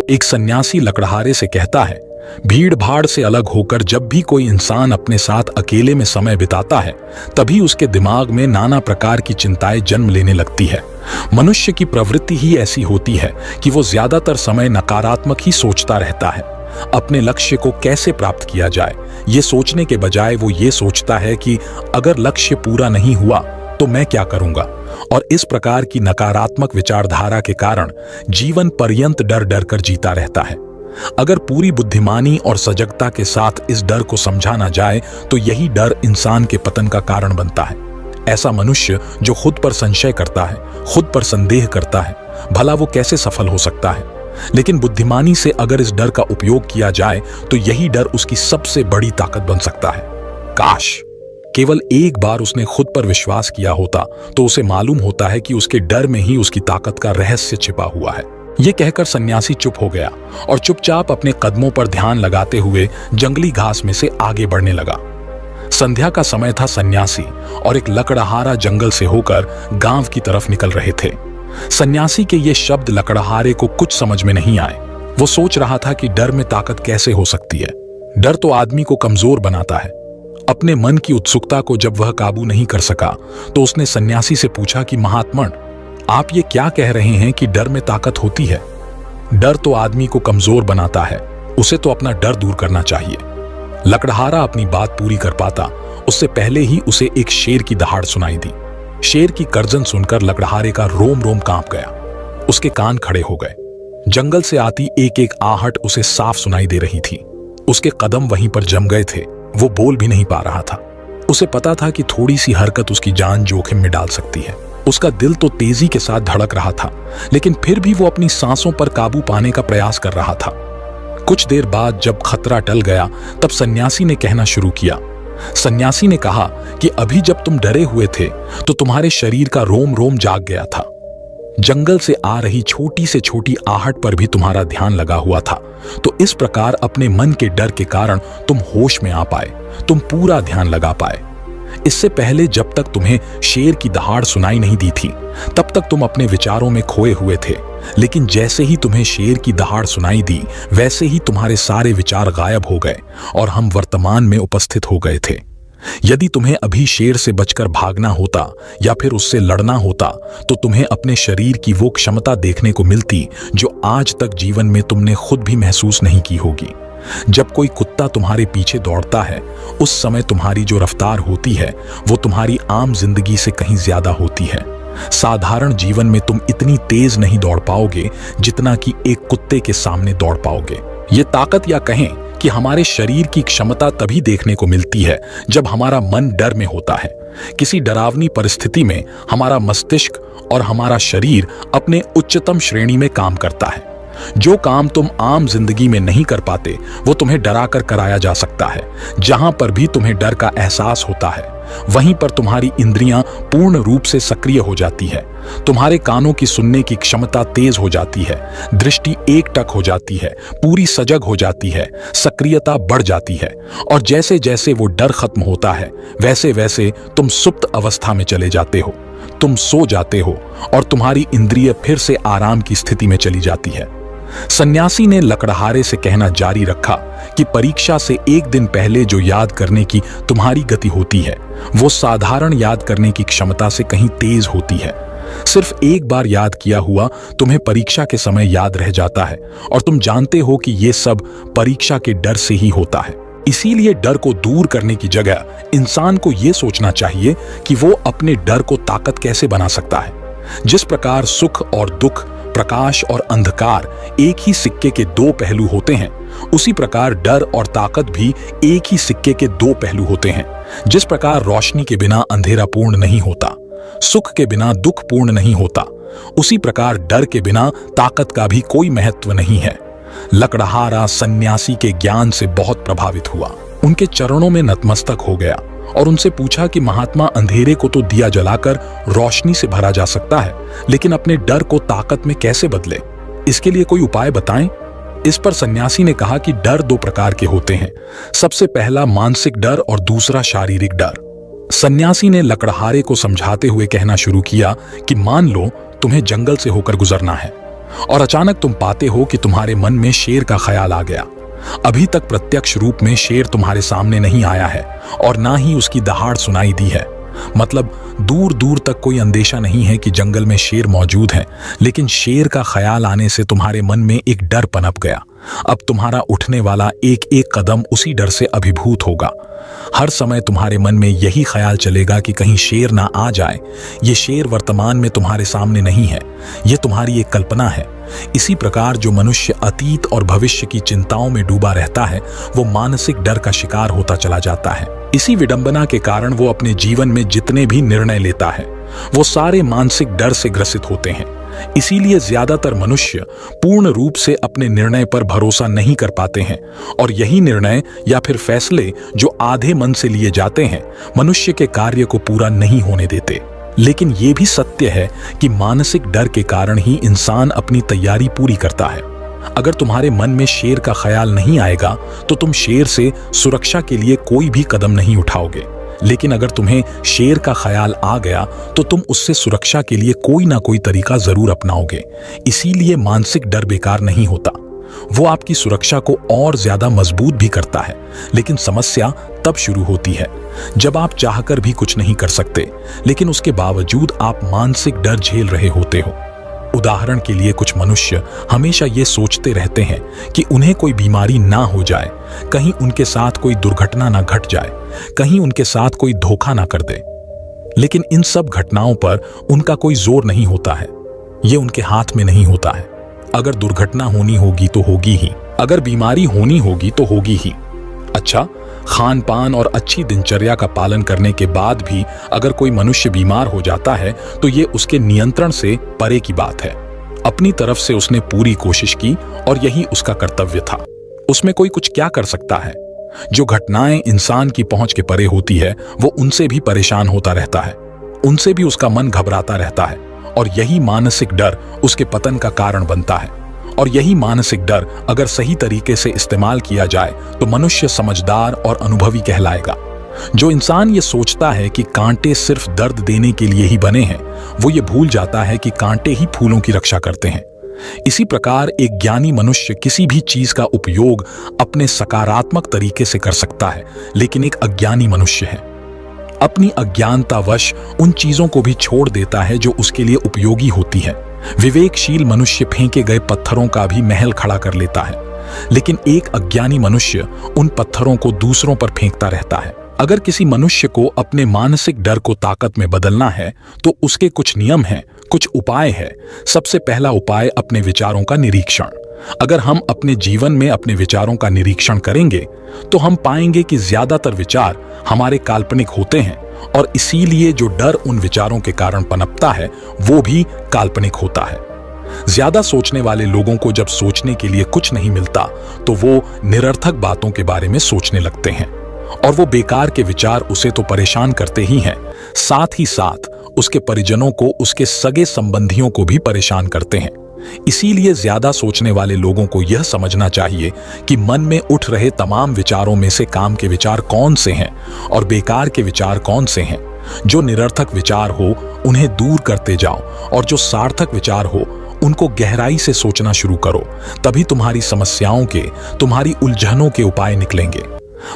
एक सन्यासी लकड़हारे से कहता है, भीड़ भाड़ से अलग होकर जब भी कोई इंसान अपने साथ अकेले में समय बिताता है, तभी उसके दिमाग में नाना प्रकार की चिंताएं जन्म लेने लगती है। मनुष्य की प्रवृत्ति ही ऐसी होती है कि वो ज्यादातर समय नकारात्मक ही सोचता रहता है। अपने लक्ष्य को कैसे प्राप्त किया जाए, ये सोचने के बजाय वो ये सोचता है कि अगर लक्ष्य पूरा नहीं हुआ तो मैं क्या करूंगा। और इस प्रकार की नकारात्मक विचारधारा के कारण जीवन पर्यंत डर डर कर जीता रहता है। अगर पूरी बुद्धिमानी और सजगता के साथ इस डर को समझा ना जाए तो यही डर इंसान के पतन का कारण बनता है। ऐसा मनुष्य जो खुद पर संशय करता है, खुद पर संदेह करता है, भला वो कैसे सफल हो सकता है। लेकिन बुद्धिमानी से अगर इस डर का उपयोग किया जाए तो यही डर उसकी सबसे बड़ी ताकत बन सकता है। काश केवल एक बार उसने खुद पर विश्वास किया होता तो उसे मालूम होता है कि उसके डर में ही उसकी ताकत का रहस्य छिपा हुआ है। ये कहकर सन्यासी चुप हो गया और चुपचाप अपने कदमों पर ध्यान लगाते हुए जंगली घास में से आगे बढ़ने लगा। संध्या का समय था। सन्यासी और एक लकड़हारा जंगल से होकर गांव की तरफ निकल रहे थे। सन्यासी के ये शब्द लकड़हारे को कुछ समझ में नहीं आए। वो सोच रहा था कि डर में ताकत कैसे हो सकती है। डर तो आदमी को कमजोर बनाता है। अपने मन की उत्सुकता को जब वह काबू नहीं कर सका तो उसने सन्यासी से पूछा कि महात्मन, आप ये क्या कह रहे हैं कि डर में ताकत होती है? डर तो आदमी को कमजोर बनाता है, उसे तो अपना डर दूर करना चाहिए। लकड़हारा अपनी बात पूरी कर पाता उससे पहले ही उसे एक शेर की दहाड़ सुनाई दी। शेर की गर्जन सुनकर लकड़हारे का रोम रोम कांप गया। उसके कान खड़े हो गए। जंगल से आती एक एक आहट उसे साफ सुनाई दे रही थी। उसके कदम वहीं पर जम गए थे। वो बोल भी नहीं पा रहा था। उसे पता था कि थोड़ी सी हरकत उसकी जान जोखिम में डाल सकती है। उसका दिल तो तेजी के साथ धड़क रहा था, लेकिन फिर भी वो अपनी सांसों पर काबू पाने का प्रयास कर रहा था। कुछ देर बाद जब खतरा टल गया तब सन्यासी ने कहना शुरू किया। सन्यासी ने कहा कि अभी जब तुम डरे हुए थे तो तुम्हारे शरीर का रोम रोम जाग गया था। जंगल से आ रही छोटी से छोटी आहट पर भी तुम्हारा ध्यान लगा हुआ था। तो इस प्रकार अपने मन के डर के कारण तुम होश में आ पाए, तुम पूरा ध्यान लगा पाए। इससे पहले जब तक तुम्हें शेर की दहाड़ सुनाई नहीं दी थी तब तक तुम अपने विचारों में खोए हुए थे। लेकिन जैसे ही तुम्हें शेर की दहाड़ सुनाई दी वैसे ही तुम्हारे सारे विचार गायब हो गए और हम वर्तमान में उपस्थित हो गए थे। यदि तुम्हें अभी शेर से बचकर भागना होता या फिर उससे लड़ना होता तो तुम्हें अपने शरीर की वो क्षमता देखने को मिलती जो आज तक जीवन में तुमने खुद भी महसूस नहीं की होगी। जब कोई कुत्ता तुम्हारे पीछे दौड़ता है उस समय तुम्हारी जो रफ्तार होती है वो तुम्हारी आम जिंदगी से कहीं ज्यादा होती है। साधारण जीवन में तुम इतनी तेज नहीं दौड़ पाओगे जितना कि एक कुत्ते के सामने दौड़ पाओगे। ये ताकत या कहें कि हमारे शरीर की क्षमता तभी देखने को मिलती है जब हमारा मन डर में होता है। किसी डरावनी परिस्थिति में हमारा मस्तिष्क और हमारा शरीर अपने उच्चतम श्रेणी में काम करता है। जो काम तुम आम जिंदगी में नहीं कर पाते वो तुम्हें डरा कर कराया जा सकता है। जहां पर भी तुम्हें डर का एहसास होता है वहीं पर तुम्हारी इंद्रियां पूर्ण रूप से सक्रिय हो जाती है। तुम्हारे कानों की सुनने की क्षमता तेज हो जाती है, दृष्टि एकटक हो जाती है, पूरी सजग हो जाती है, सक्रियता बढ़ जाती है। और जैसे जैसे वो डर खत्म होता है वैसे वैसे तुम सुप्त अवस्था में चले जाते हो। तुम सो जाते हो और तुम्हारी इंद्रिय फिर से आराम की स्थिति में चली जाती है। सन्यासी ने लकड़हारे से कहना जारी रखा कि परीक्षा से एक दिन पहले जो याद करने की तुम्हारी गति होती है वो साधारण याद करने की क्षमता से कहीं तेज होती है। सिर्फ एक बार याद किया हुआ तुम्हें परीक्षा के समय याद रह जाता है और तुम जानते हो कि ये सब परीक्षा के डर से ही होता है। इसीलिए डर को दूर करने की जगह इंसान को यह सोचना चाहिए कि वो अपने डर को ताकत कैसे बना सकता है। जिस प्रकार सुख और दुख, प्रकाश और अंधकार एक ही सिक्के के दो पहलू होते हैं, उसी प्रकार डर और ताकत भी एक ही सिक्के के दो पहलू होते हैं। जिस प्रकार रोशनी के बिना अंधेरा पूर्ण नहीं होता, सुख के बिना दुख पूर्ण नहीं होता, उसी प्रकार डर के बिना ताकत का भी कोई महत्व नहीं है। लकड़हारा सन्यासी के ज्ञान से बहुत प्रभावित हुआ। उनके चरणों में नतमस्तक हो गया और उनसे पूछा कि महात्मा, अंधेरे को तो दिया जलाकर रोशनी से भरा जा सकता है, लेकिन अपने डर को ताकत में कैसे बदले? इसके लिए कोई उपाय बताएं। इस पर सन्यासी ने कहा कि डर दो प्रकार के होते हैं। सबसे पहला मानसिक डर और दूसरा शारीरिक डर। सन्यासी ने लकड़हारे को समझाते हुए कहना शुरू किया कि मान लो तुम्हें जंगल से होकर गुजरना है। और अचानक तुम पाते हो कि तुम्हारे मन में शेर का ख्याल आ गया। अभी तक प्रत्यक्ष रूप में शेर तुम्हारे सामने नहीं आया है और ना ही उसकी दहाड़ सुनाई दी है। मतलब दूर दूर तक कोई अंदेशा नहीं है कि जंगल में शेर मौजूद है, लेकिन शेर का ख्याल आने से तुम्हारे मन में एक डर पनप गया। अब तुम्हारा उठने वाला एक एक कदम उसी डर से अभिभूत होगा। हर समय तुम्हारे मन में यही ख्याल चलेगा कि कहीं शेर ना आ जाए। ये शेर वर्तमान में तुम्हारे सामने नहीं है, ये तुम्हारी एक कल्पना है। इसी प्रकार जो मनुष्य अतीत और भविष्य की चिंताओं में डूबा रहता है, वो मानसिक डर का शिकार होता चला जाता है। इसी विडंबना के कारण वो अपने जीवन में जितने भी निर्णय लेता है, वो सारे मानसिक डर से ग्रसित होते हैं। इसीलिए ज्यादातर मनुष्य पूर्ण रूप से अपने निर्णय पर भरोसा नहीं कर पाते हैं, और यही निर्णय या फिर फैसले जो आधे मन से लिए जाते हैं, मनुष्य के कार्य को पूरा नहीं होने देते। लेकिन यह भी सत्य है कि मानसिक डर के कारण ही इंसान अपनी तैयारी पूरी करता है। अगर तुम्हारे मन में शेर का ख्याल नहीं आएगा तो तुम शेर से सुरक्षा के लिए कोई भी कदम नहीं उठाओगे। लेकिन अगर तुम्हें शेर का ख्याल आ गया तो तुम उससे सुरक्षा के लिए कोई ना कोई तरीका जरूर अपनाओगे। इसीलिए मानसिक डर बेकार नहीं होता, वो आपकी सुरक्षा को और ज्यादा मजबूत भी करता है। लेकिन समस्या तब शुरू होती है जब आप चाहकर भी कुछ नहीं कर सकते, लेकिन उसके बावजूद आप मानसिक डर झेल रहे होते हो। उदाहरण के लिए कुछ मनुष्य हमेशा ये सोचते रहते हैं कि उन्हें कोई बीमारी ना हो जाए, कहीं उनके साथ कोई दुर्घटना ना घट जाए, कहीं उनके साथ कोई धोखा ना कर दे। लेकिन इन सब घटनाओं पर उनका कोई जोर नहीं होता है, ये उनके हाथ में नहीं होता है। अगर दुर्घटना होनी होगी तो होगी ही, अगर बीमारी होनी होगी तो होगी ही। अच्छा, खान पान और अच्छी दिनचर्या का पालन करने के बाद भी अगर कोई मनुष्य बीमार हो जाता है तो ये उसके नियंत्रण से परे की बात है। अपनी तरफ से उसने पूरी कोशिश की और यही उसका कर्तव्य था। उसमें कोई कुछ क्या कर सकता है? जो घटनाएं इंसान की पहुंच के परे होती है, वो उनसे भी परेशान होता रहता है, उनसे भी उसका मन घबराता रहता है, और यही मानसिक डर उसके पतन का कारण बनता है। और यही मानसिक डर अगर सही तरीके से इस्तेमाल किया जाए तो मनुष्य समझदार और अनुभवी कहलाएगा। जो इंसान ये सोचता है कि कांटे सिर्फ दर्द देने के लिए ही बने हैं, वो ये भूल जाता है कि कांटे ही फूलों की रक्षा करते हैं। इसी प्रकार एक ज्ञानी मनुष्य किसी भी चीज का उपयोग अपने सकारात्मक तरीके से कर सकता है, लेकिन एक अज्ञानी मनुष्य है अपनी अज्ञानतावश उन चीजों को भी छोड़ देता है जो उसके लिए उपयोगी होती है। विवेकशील मनुष्य फेंके गए पत्थरों का भी महल खड़ा कर लेता है, लेकिन एक अज्ञानी मनुष्य उन पत्थरों को दूसरों पर फेंकता रहता है। अगर किसी मनुष्य को अपने मानसिक डर को ताकत में बदलना है तो उसके कुछ नियम हैं, कुछ उपाय है। सबसे पहला उपाय अपने विचारों का निरीक्षण। अगर हम अपने जीवन में अपने विचारों का निरीक्षण करेंगे तो हम पाएंगे कि ज्यादातर विचार हमारे काल्पनिक होते हैं, और इसीलिए जो डर उन विचारों के कारण पनपता है वो भी काल्पनिक होता है। ज्यादा सोचने वाले लोगों को जब सोचने के लिए कुछ नहीं मिलता तो वो निरर्थक बातों के बारे में सोचने लगते हैं, और वो बेकार के विचार उसे तो परेशान करते ही हैं, साथ ही साथ उसके परिजनों को, उसके सगे संबंधियों को भी परेशान करते हैं। इसीलिए ज्यादा सोचने वाले लोगों को यह समझना चाहिए कि मन में उठ रहे तमाम विचारों में से काम के विचार कौन से हैं और बेकार के विचार कौन से हैं। जो निरर्थक विचार हो उन्हें दूर करते जाओ, और जो सार्थक विचार हो उनको गहराई से सोचना शुरू करो। तभी तुम्हारी समस्याओं के, तुम्हारी उलझनों के उपाय निकलेंगे।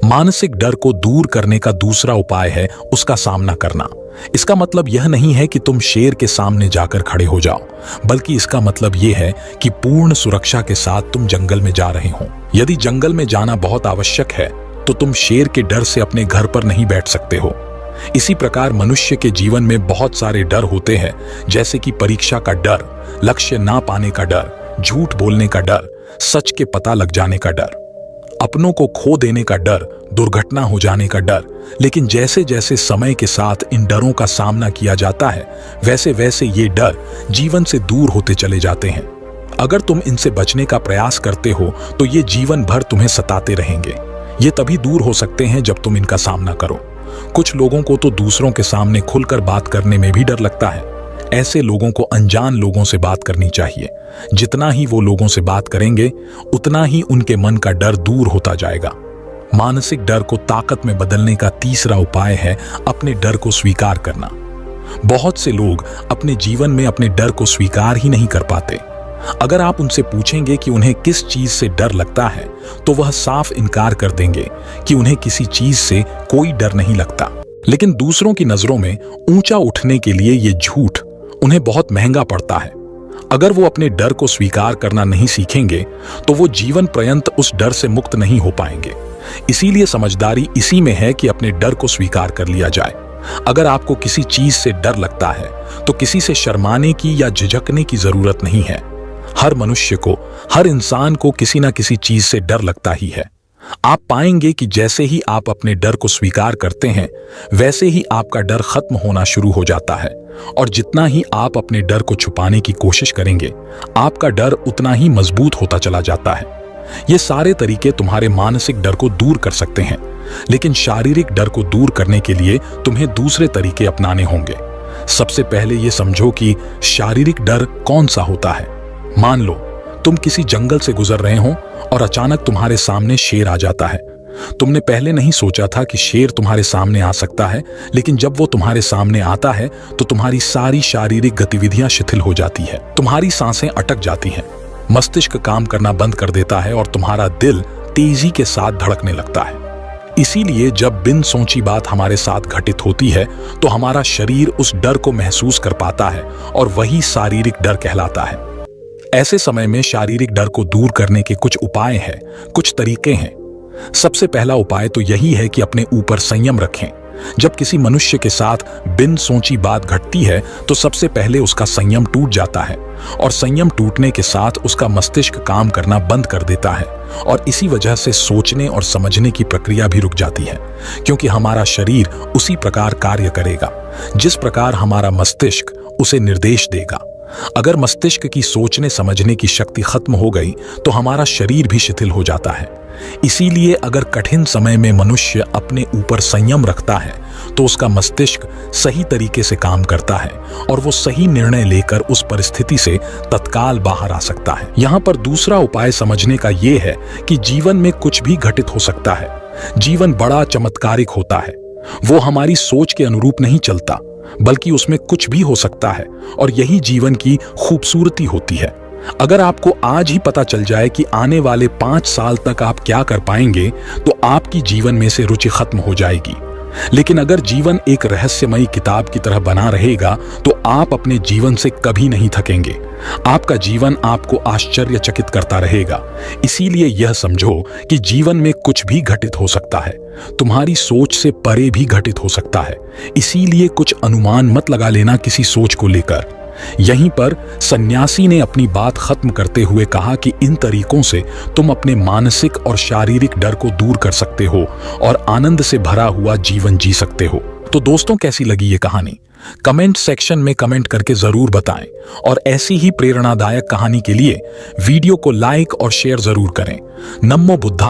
मानसिक डर को दूर करने का दूसरा उपाय है उसका सामना करना। इसका मतलब यह नहीं है कि तुम शेर के सामने जाकर खड़े हो जाओ, बल्कि इसका मतलब यह है कि पूर्ण सुरक्षा के साथ तुम जंगल में जा रहे हो। यदि जंगल में जाना बहुत आवश्यक है तो तुम शेर के डर से अपने घर पर नहीं बैठ सकते हो। इसी प्रकार मनुष्य के जीवन में बहुत सारे डर होते हैं, जैसे कि परीक्षा का डर, लक्ष्य ना पाने का डर, झूठ बोलने का डर, सच के पता लग जाने का डर, अपनों को खो देने का डर, दुर्घटना हो जाने का डर। लेकिन जैसे जैसे समय के साथ इन डरों का सामना किया जाता है, वैसे वैसे ये डर जीवन से दूर होते चले जाते हैं। अगर तुम इनसे बचने का प्रयास करते हो तो ये जीवन भर तुम्हें सताते रहेंगे। ये तभी दूर हो सकते हैं जब तुम इनका सामना करो। कुछ लोगों को तो दूसरों के सामने खुलकर बात करने में भी डर लगता है। ऐसे लोगों को अनजान लोगों से बात करनी चाहिए। जितना ही वो लोगों से बात करेंगे, उतना ही उनके मन का डर दूर होता जाएगा। मानसिक डर को ताकत में बदलने का तीसरा उपाय है अपने डर को स्वीकार करना। बहुत से लोग अपने जीवन में अपने डर को स्वीकार ही नहीं कर पाते। अगर आप उनसे पूछेंगे कि उन्हें किस चीज से डर लगता है, तो वह साफ इनकार कर देंगे कि उन्हें किसी चीज से कोई डर नहीं लगता। लेकिन दूसरों की नजरों में ऊंचा उठने के लिए ये झूठ उन्हें बहुत महंगा पड़ता है। अगर वो अपने डर को स्वीकार करना नहीं सीखेंगे, तो वो जीवन पर्यंत उस डर से मुक्त नहीं हो पाएंगे। इसीलिए समझदारी इसी में है कि अपने डर को स्वीकार कर लिया जाए। अगर आपको किसी चीज से डर लगता है, तो किसी से शर्माने की या झिझकने की जरूरत नहीं है। हर मनुष्य को, हर इंसान को किसी ना किसी चीज से डर लगता ही है। आप पाएंगे कि जैसे ही आप अपने डर को स्वीकार करते हैं, वैसे ही आपका डर खत्म होना शुरू हो जाता है। और जितना ही आप अपने डर को छुपाने की कोशिश करेंगे, आपका डर उतना ही मजबूत होता चला जाता है। ये सारे तरीके तुम्हारे मानसिक डर को दूर कर सकते हैं, लेकिन शारीरिक डर को दूर करने के लिए तुम्हें दूसरे तरीके अपनाने होंगे। सबसे पहले ये समझो कि शारीरिक डर कौन सा होता है। मान लो तुम किसी जंगल से गुजर रहे हो और अचानक तुम्हारे सामने शेर आ जाता है। तुमने पहले नहीं सोचा था कि शेर तुम्हारे सामने आ सकता है, लेकिन जब वो तुम्हारे सामने आता है तो तुम्हारी सारी शारीरिक गतिविधियां शिथिल हो जाती है। तुम्हारी सांसें अटक जाती हैं, मस्तिष्क काम करना बंद कर देता है और तुम्हारा दिल तेजी के साथ धड़कने लगता है। इसीलिए जब बिन सोची बात हमारे साथ घटित होती है, तो हमारा शरीर उस डर को महसूस कर पाता है और वही शारीरिक डर कहलाता है। ऐसे समय में शारीरिक डर को दूर करने के कुछ उपाय हैं, कुछ तरीके हैं। सबसे पहला उपाय तो यही है कि अपने ऊपर संयम रखें। जब किसी मनुष्य के साथ बिन सोची बात घटती है, तो सबसे पहले उसका संयम टूट जाता है और संयम टूटने के साथ उसका मस्तिष्क काम करना बंद कर देता है और इसी वजह से सोचने और समझने की प्रक्रिया भी रुक जाती है, क्योंकि हमारा शरीर उसी प्रकार कार्य करेगा जिस प्रकार हमारा मस्तिष्क उसे निर्देश देगा। अगर मस्तिष्क की सोचने समझने की शक्ति खत्म हो गई, तो हमारा शरीर भी शिथिल हो जाता है। इसीलिए अगर कठिन समय में मनुष्य अपने ऊपर संयम रखता है, तो उसका मस्तिष्क सही तरीके से काम करता है और वो सही निर्णय लेकर उस परिस्थिति से तत्काल बाहर आ सकता है। यहाँ पर दूसरा उपाय समझने का ये है कि जीवन में कुछ भी घटित हो सकता है। जीवन बड़ा चमत्कारिक होता है। वो हमारी सोच के अनुरूप नहीं चलता, बल्कि उसमें कुछ भी हो सकता है और यही जीवन की खूबसूरती होती है। अगर आपको आज ही पता चल जाए कि आने वाले 5 साल तक आप क्या कर पाएंगे, तो आपकी जीवन में से रुचि खत्म हो जाएगी। लेकिन अगर जीवन एक रहस्यमयी किताब की तरह बना रहेगा, तो आप अपने जीवन से कभी नहीं थकेंगे। आपका जीवन आपको आश्चर्यचकित करता रहेगा। इसीलिए यह समझो कि जीवन में कुछ भी घटित हो सकता है, तुम्हारी सोच से परे भी घटित हो सकता है। इसीलिए कुछ अनुमान मत लगा लेना किसी सोच को लेकर। यहीं पर सन्यासी ने अपनी बात खत्म करते हुए कहा कि इन तरीकों से तुम अपने मानसिक और शारीरिक डर को दूर कर सकते हो और आनंद से भरा हुआ जीवन जी सकते हो। तो दोस्तों, कैसी लगी ये कहानी? कमेंट सेक्शन में कमेंट करके जरूर बताएं और ऐसी ही प्रेरणादायक कहानी के लिए वीडियो को लाइक और शेयर जरूर करें। नमो बुद्धाय।